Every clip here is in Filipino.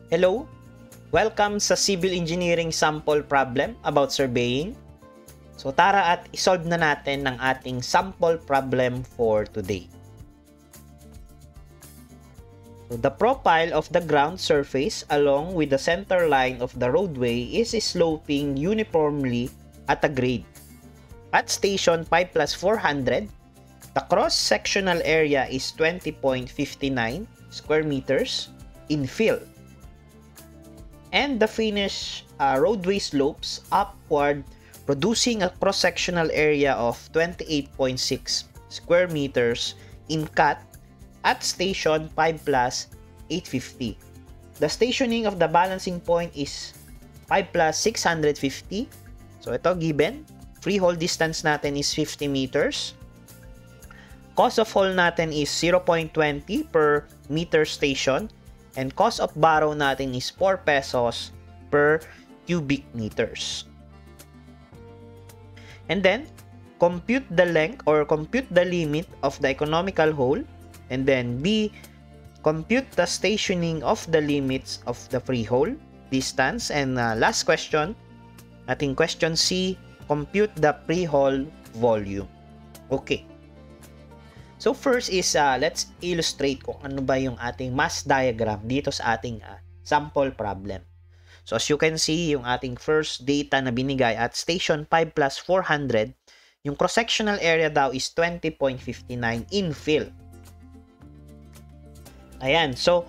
Hello! Welcome sa Civil Engineering Sample Problem about surveying. So tara at isolve na natin ang ating sample problem for today. So the profile of the ground surface along with the center line of the roadway is sloping uniformly at a grade. At station 5+400, the cross-sectional area is 20.59 square meters in fill. And the finished roadway slopes upward, producing a cross-sectional area of 28.6 square meters in cut at station 5+850. The stationing of the balancing point is 5+650. So ito given. Freehold distance natin is 50 meters. Cost of haul natin is 0.20 per meter station. And cost of borrow natin is 4 pesos per cubic meters. And then, compute the length or compute the limit of the economical hole. And then B, compute the stationing of the limits of the freehold distance. And last question, ating question C, compute the freehold volume. Okay. So first is let's illustrate kung ano ba yung ating mass diagram dito sa ating sample problem. So as you can see, yung ating first data na binigay at station 5+400, yung cross-sectional area daw is 20.59 infill. Ayan, so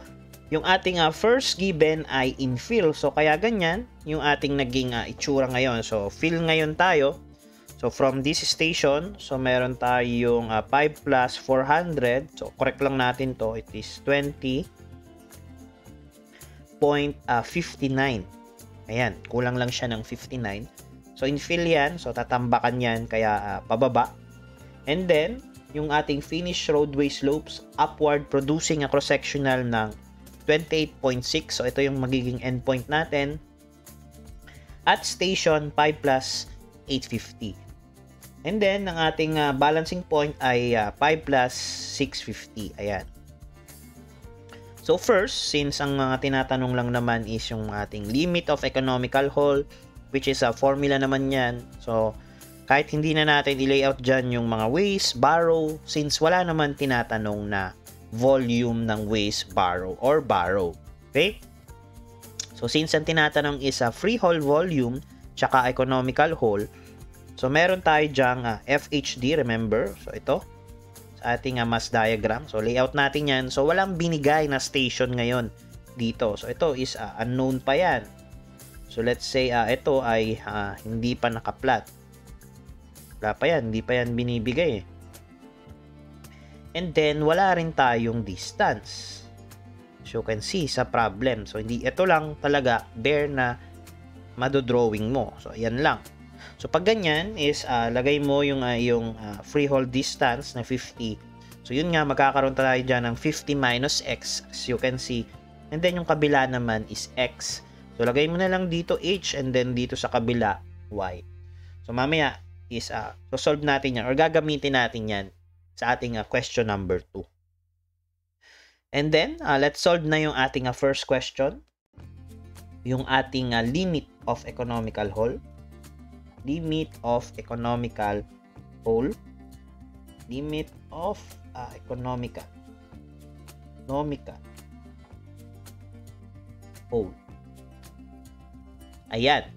yung ating first given ay infill. So kaya ganyan yung ating naging itsura ngayon. So fill ngayon tayo. So, from this station, so meron tayong 5+400. So, correct lang natin to. It is 20.59. Ayan, kulang lang siya ng 59. So, infill yan. So, tatambakan yan, kaya pababa. And then, yung ating finished roadway slopes, upward, producing a cross-sectional ng 28.6. So, ito yung magiging endpoint natin. At station 5+850. And then, ang ating balancing point ay 5+650. Ayan. So, first, since ang mga tinatanong lang naman is yung ating limit of economical haul, which is a formula naman yan. So, kahit hindi na natin i-layout dyan yung mga waste, borrow, since wala naman tinatanong na volume ng waste, borrow, or borrow. Okay? So, since ang tinatanong is a freehold volume, tsaka economical haul, so, meron tayo dyang FHD, remember? So, ito, sa ating mass diagram. So, layout natin yan. So, walang binigay na station ngayon dito. So, ito is unknown pa yan. So, let's say, ito ay hindi pa nakaplat. Wala pa yan. Hindi pa yan binibigay. And then, wala rin tayong distance. So, you can see sa problem. So, hindi, ito lang talaga bare na madodrawing mo. So, ayan lang. So, pag ganyan is, lagay mo yung freehold distance na 50. So, yun nga, magkakaroon tayo dyan ng 50 minus x, as you can see. And then, yung kabila naman is x. So, lagay mo na lang dito h, and then dito sa kabila, y. So, mamaya is, solve natin yan, or gagamitin natin yan sa ating question number 2. And then, let's solve na yung ating first question. Yung ating limit of economical haul. Limit of economical haul. Limit of economical haul. Ayan.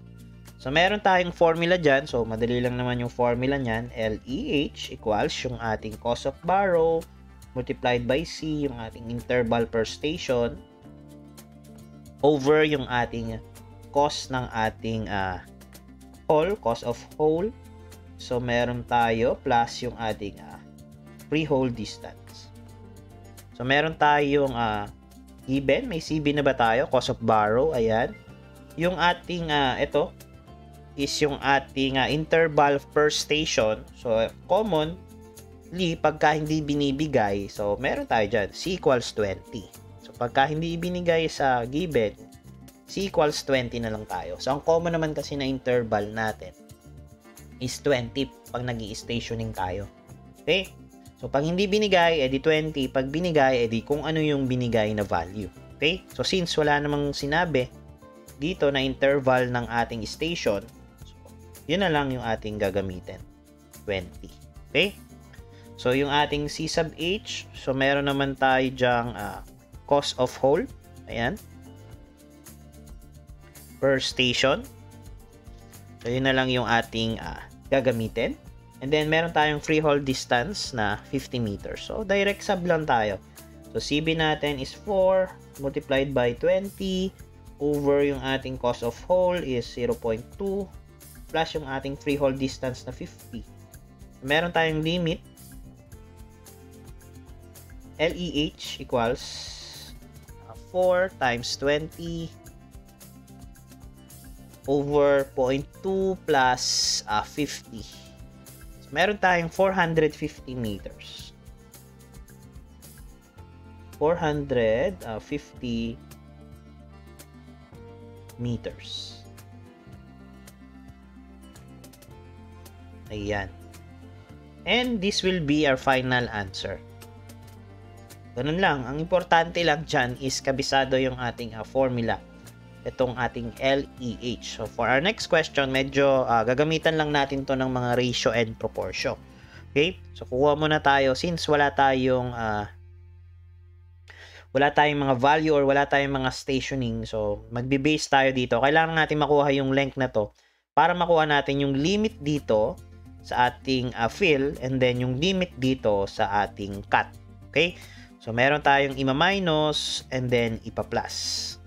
So, meron tayong formula dyan. So, madali lang naman yung formula nyan. LEH equals yung ating cost of borrow multiplied by C, yung ating interval per station, over yung ating cost ng ating cost of haul. So, meron tayo plus yung ating freehold distance. So, meron tayong given. May CB na ba tayo? Cost of borrow. Ayan. Yung ating, ito, is yung ating interval per station. So, commonly, pagka hindi binibigay, so, meron tayo dyan. C equals 20. So, pagka hindi ibinigay sa given, C equals 20 na lang tayo. So, ang common naman kasi na interval natin is 20 pag nag-i-stationing tayo. Okay? So, pag hindi binigay, edi 20. Pag binigay, edi kung ano yung binigay na value. Okay? So, since wala namang sinabi dito na interval ng ating station, so, yun na lang yung ating gagamitin. 20. Okay? So, yung ating C sub H, so meron naman tayo dyang cost of hole. Ayan. Per station. So, yun na lang yung ating gagamitin. And then, meron tayong free hole distance na 50 meters. So, direct sub lang tayo. So, CB natin is 4 multiplied by 20 over yung ating cost of hole is 0.2 plus yung ating free hole distance na 50. Meron tayong limit LEH equals 4 times 20 over 0.2 plus 50. So, meron tayong 450 meters. 450 meters. Ayan. And this will be our final answer. Ganun lang. Ang importante lang dyan is kabisado yung ating formula. Itong ating LEH. So, for our next question, medyo gagamitan lang natin to ng mga ratio and proportion. Okay? So, kuha muna tayo since wala tayong mga value or wala tayong mga stationing. So, magbe-base tayo dito. Kailangan natin makuha yung length na to para makuha natin yung limit dito sa ating fill and then yung limit dito sa ating cut. Okay? So, meron tayong ima-minus and then ipa-plus.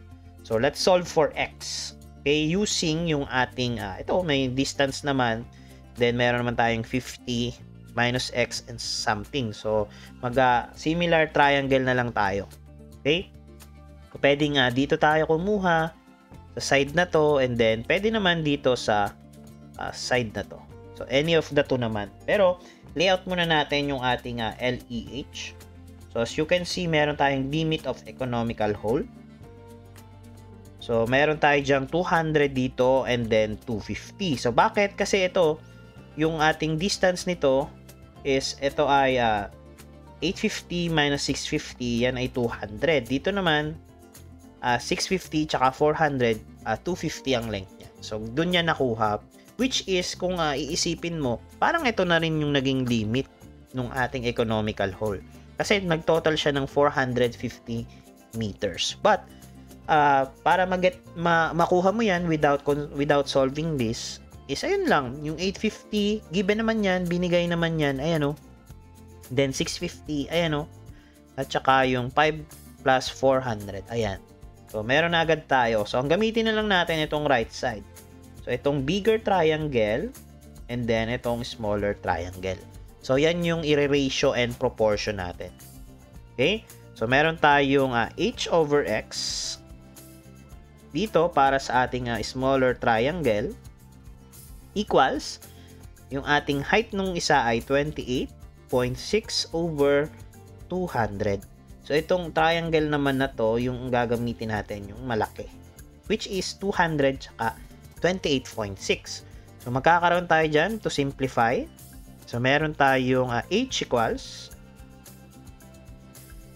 So, let's solve for x. Okay? Using yung ating, ito may distance naman. Then, meron naman tayong 50 minus x and something. So, similar triangle na lang tayo. Okay? Pwede nga dito tayo kumuha sa side na to and then pwede naman dito sa side na to. So, any of the two naman. Pero, layout muna natin yung ating LEH. So, as you can see, meron tayong limit of economical hole. So, meron tayo dyang 200 dito and then 250. So, bakit? Kasi ito, yung ating distance nito is, ito ay 850 minus 650, yan ay 200. Dito naman, 650 tsaka 400, 250 ang length niya. So, dun niya nakuha. Which is, kung iisipin mo, parang ito na rin yung naging limit ng ating economical hole. Kasi nag-total siya ng 450 meters. But, para makuha mo yan without solving this, is ayun lang. Yung 850, given naman yan, binigay naman yan, ayan o. Then 650, ayan o. At saka yung 5 plus 400, ayan. So, meron na agad tayo. So, ang gamitin na lang natin itong right side. So, itong bigger triangle and then itong smaller triangle. So, yan yung i-ratio and proportion natin. Okay? So, meron tayong h over x dito para sa ating smaller triangle equals yung ating height nung isa ay 28.6 over 200. So, itong triangle naman na to, yung gagamitin natin, yung malaki. Which is 200 tsaka 28.6. So, magkakaroon tayo dyan to simplify. So, meron tayong h equals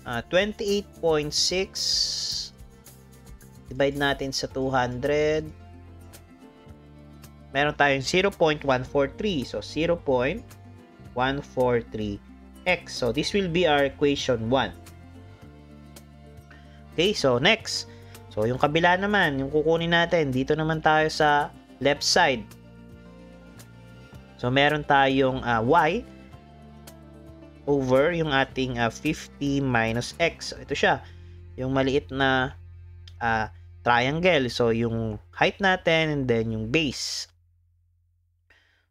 28.6 divide natin sa 200. Meron tayong 0.143. So, 0.143x. So, this will be our equation 1. Okay, so next. So, yung kabila naman, yung kukunin natin, dito naman tayo sa left side. So, meron tayong y over yung ating 50 minus x. So, ito siya. Yung maliit na triangle. So, yung height natin and then yung base.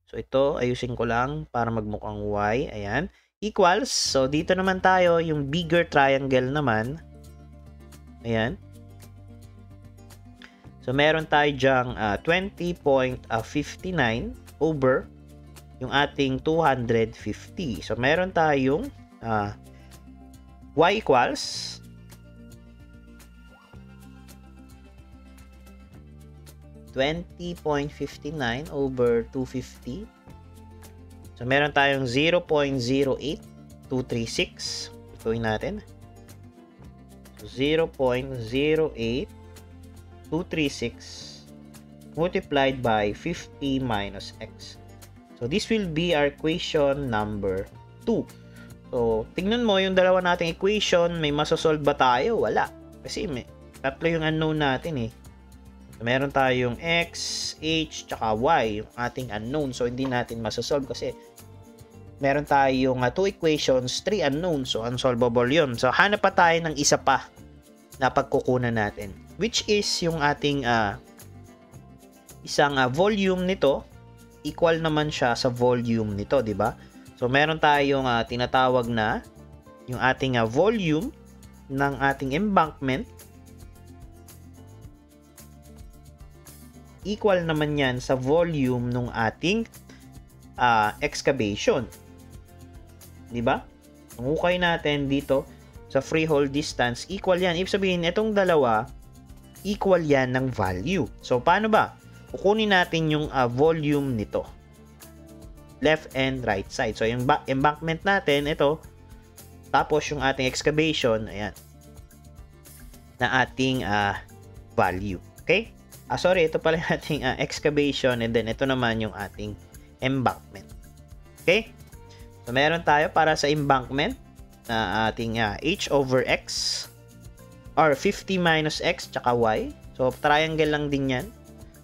So, ito, ayusin ko lang para magmukhang y. Ayan. Equals. So, dito naman tayo, yung bigger triangle naman. Ayan. So, meron tayo dyang 20.59 over yung ating 250. So, meron tayong y equals 20.59 over 250. So, meron tayong 0.08236. Ituin natin. 0.08236 multiplied by 50 minus x. So, this will be our equation number 2. So, tingnan mo yung dalawa nating equation, may masosolve ba tayo? Wala. Kasi may tatlo yung unknown natin eh. So, meron tayong x, h, tsaka y, yung ating unknown. So, hindi natin masosolve kasi meron tayong 2 equations, 3 unknown. So, unsolvable yun. So, hanap pa tayo ng isa pa na pagkukunan natin. Which is yung ating isang volume nito. Equal naman siya sa volume nito, di ba? So, meron tayong tinatawag na yung ating volume ng ating embankment. Equal naman yan sa volume ng ating excavation. Di ba? Ang ukay natin dito sa freehold distance, equal yan. Ibig sabihin, itong dalawa, equal yan ng value. So, paano ba? Kukunin natin yung volume nito. Left and right side. So, yung embankment natin, ito. Tapos, yung ating excavation, ayan. Na ating value. Okay? Sorry, ito pala yung ating excavation and then ito naman yung ating embankment. Okay? So, meron tayo para sa embankment na ating h over x or 50 minus x tsaka y. So, triangle lang din yan.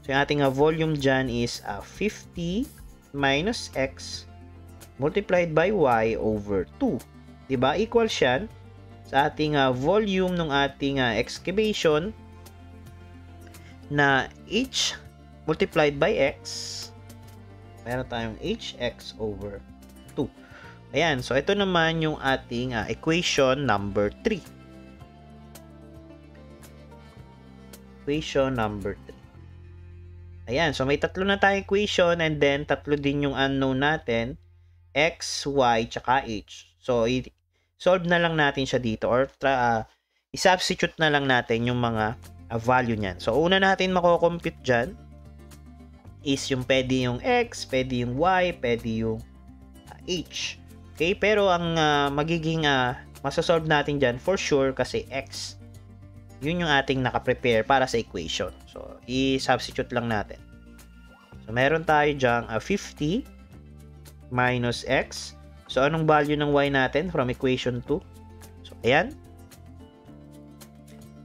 So, yung ating volume dyan is 50 minus x multiplied by y over 2. Diba? Equal siya sa ating volume ng ating excavation na h multiplied by x. Meron tayong hx over 2. Ayan. So, ito naman yung ating equation number 3. Equation number 3. Ayan, so may tatlo na tayong equation and then tatlo din yung unknown natin, x, y, tsaka h. So, solve na lang natin siya dito or i-substitute na lang natin yung mga value niyan. So, una natin mako-compute dyan is yung pwede yung x, pwede yung y, pwede yung h. Okay, pero ang magiging masasolve natin dyan for sure kasi x yun yung ating nakaprepare para sa equation. So, i-substitute lang natin. So, meron tayo dyan 50 minus x. So, anong value ng y natin from equation 2? So, ayan.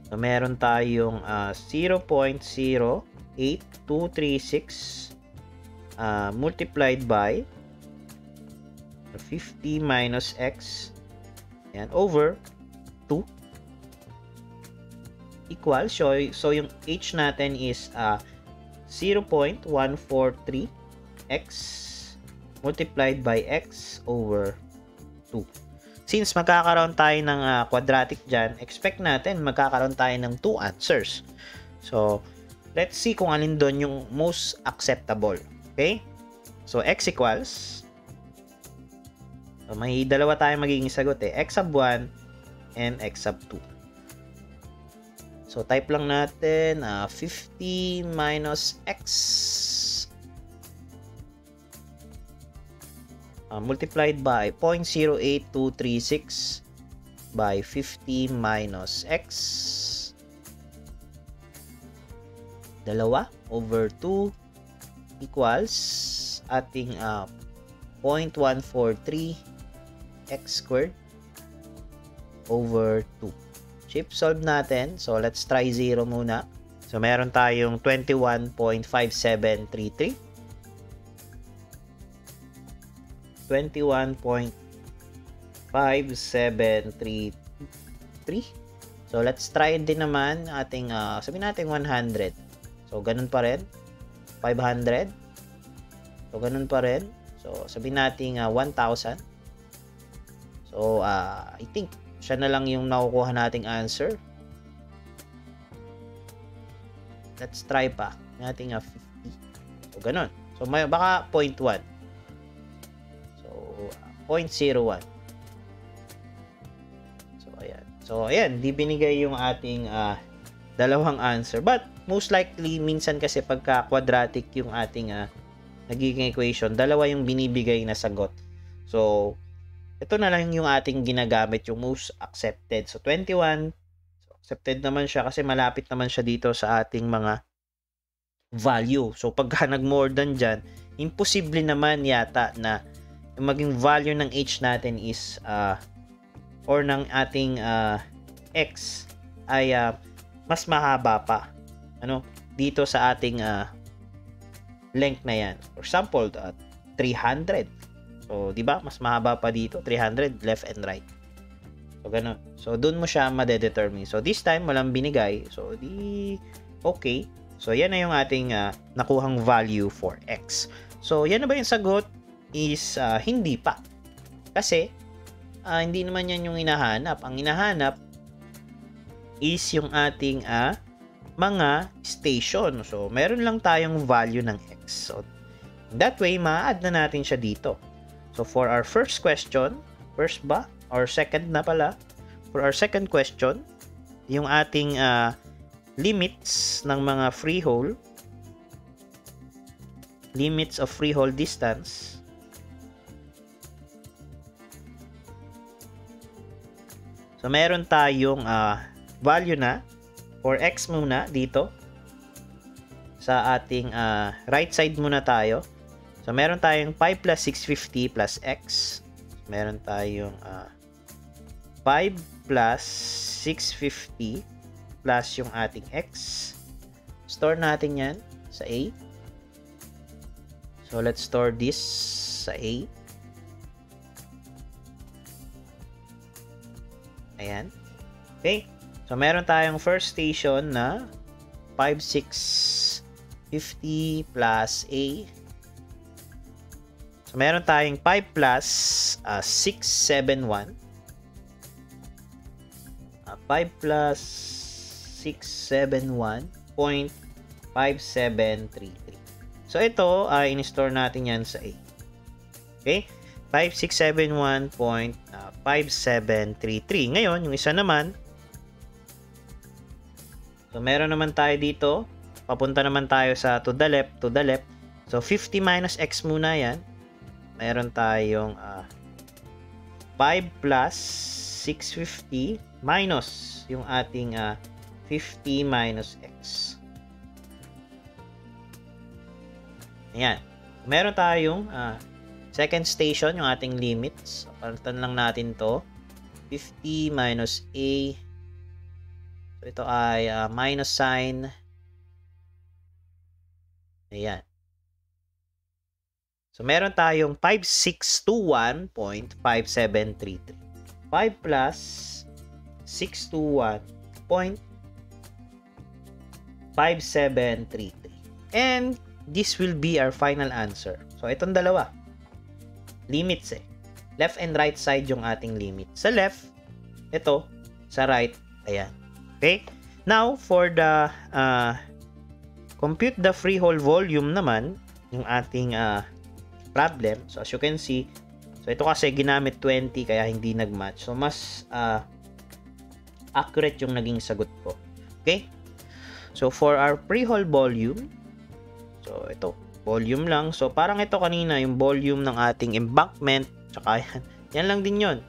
So, meron tayong 0.08236 multiplied by 50 minus x ayan, over 2 equal. So yung h natin is 0.143x multiplied by x over 2. Since magkakaroon tayo ng quadratic dyan, expect natin magkakaroon tayo ng 2 answers. So, let's see kung alin doon yung most acceptable. Okay? So, x equals, so may dalawa tayong magiging sagot x sub 1 and x sub 2. So, type lang natin 50 minus x multiplied by 0.08236 by 50 minus x dalawa over 2 equals ating 0.143 x squared over 2. Chip solve natin. So, let's try 0 muna. So, meron tayong 21.5733. 21.5733. So, let's try din naman ating, sabihin natin 100. So, ganun pa rin. 500. So, ganun pa rin. So, sabihin natin 1,000. So, I think siya na lang yung nakukuha nating answer. Let's try pa. Nating 50. So, ganun. So, may, baka 0.1. So, 0.01. So, ayan. So, ayan. Di binigay yung ating dalawang answer. But, most likely, minsan kasi pagka quadratic yung ating nagiging equation, dalawa yung binibigay na sagot. So, ito na lang yung ating ginagamit, yung most accepted. So, 21. accepted naman siya kasi malapit naman siya dito sa ating mga value. So, pagka nag-more than dyan, imposible naman yata na yung maging value ng h natin is or ng ating x ay mas mahaba pa dito sa ating length na yan. For example, 300. So, di ba? Mas mahaba pa dito. 300 left and right. So, ganun. So, dun mo siya madedetermine. So, this time, walang binigay. So, di okay. So, yan na yung ating nakuhang value for x. So, yan na ba yung sagot? Is hindi pa. Kasi, hindi naman yan yung hinahanap. Ang hinahanap is yung ating mga station. So, meron lang tayong value ng x. So, that way, ma-add na natin siya dito. So, for our first question, first ba? Or second na pala. For our second question, yung ating limits ng mga freehold, limits of freehold distance, so, meron tayong value na for x muna dito. Sa ating right side muna tayo. So, meron tayong 5 plus 650 plus x. Meron tayong 5 plus 650 plus yung ating x. Store natin yan sa A. So, let's store this sa A. Ayan. Okay. So, meron tayong first station na 5650 plus A. So, meron tayong 5 plus 671. 5 plus 671.5733. So, ito, in-store natin yan sa A. Okay? 5671.5733. Ngayon, yung isa naman, so meron naman tayo dito, papunta naman tayo sa to the left. So 50 minus x muna yan. Meron tayong 5 plus 650 minus yung ating 50 minus x. Ayan. Meron tayong second station, yung ating limits. So, palitan lang natin to. 50 minus a. So, ito ay minus sign. Ayan. So, meron tayong 5621.5733. 5 plus 621.5733. And this will be our final answer. So, itong dalawa. Limits eh. Left and right side yung ating limit. Sa left, ito. Sa right, ayan. Okay? Now, for the compute the freehold volume naman, yung ating problem. So, as you can see, so ito kasi ginamit 20 kaya hindi nag-match. So, mas accurate yung naging sagot ko. Okay? So, for our freehold volume, so ito, volume lang. So, parang ito kanina, yung volume ng ating embankment, tsaka yan. Yan lang din yun.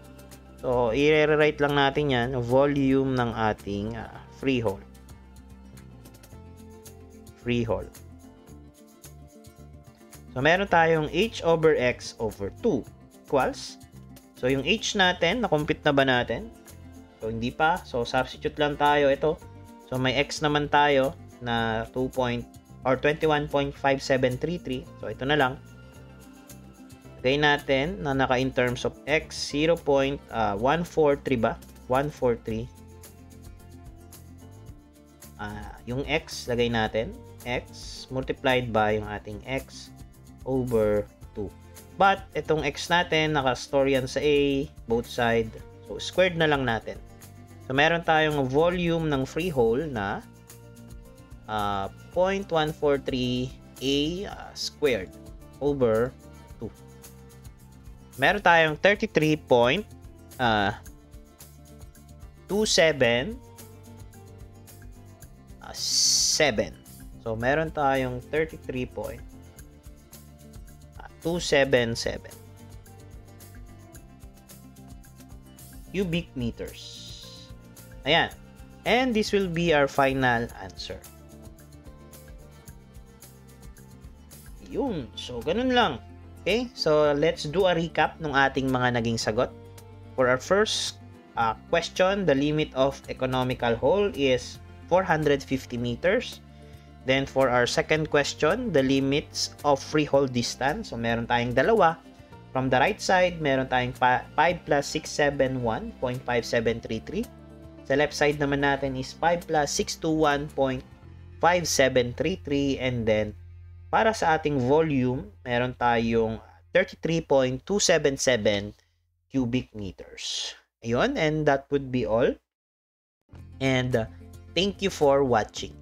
So, i-rewrite lang natin yan, volume ng ating freehold. Freehold. So, meron tayong h over x over 2 equals. So, yung h natin, na-compute na ba natin? So, hindi pa. So, substitute lang tayo ito. So, may x naman tayo na 21.5733. So, ito na lang. Lagay natin na naka in terms of x, 0.143 ba? 143. Yung x, lagay natin. X multiplied by yung ating x over 2. But, itong x natin, naka-store yan sa A, both side. So, squared na lang natin. So, meron tayong volume ng freehold na 0.143A squared over 2. Meron tayong 33.27. So, meron tayong 33.277 cubic meters. Ayan. And this will be our final answer. Yun. So, ganun lang. Okay? So, let's do a recap ng ating mga naging sagot. For our first question, the limit of economical hole is 450 meters. Then, for our second question, the limits of free hole distance. So, meron tayong dalawa. From the right side, meron tayong 5 plus 671.5733. Sa left side naman natin is 5 plus 621.5733. And then, para sa ating volume, meron tayong 33.277 cubic meters. Ayun, and that would be all. And thank you for watching.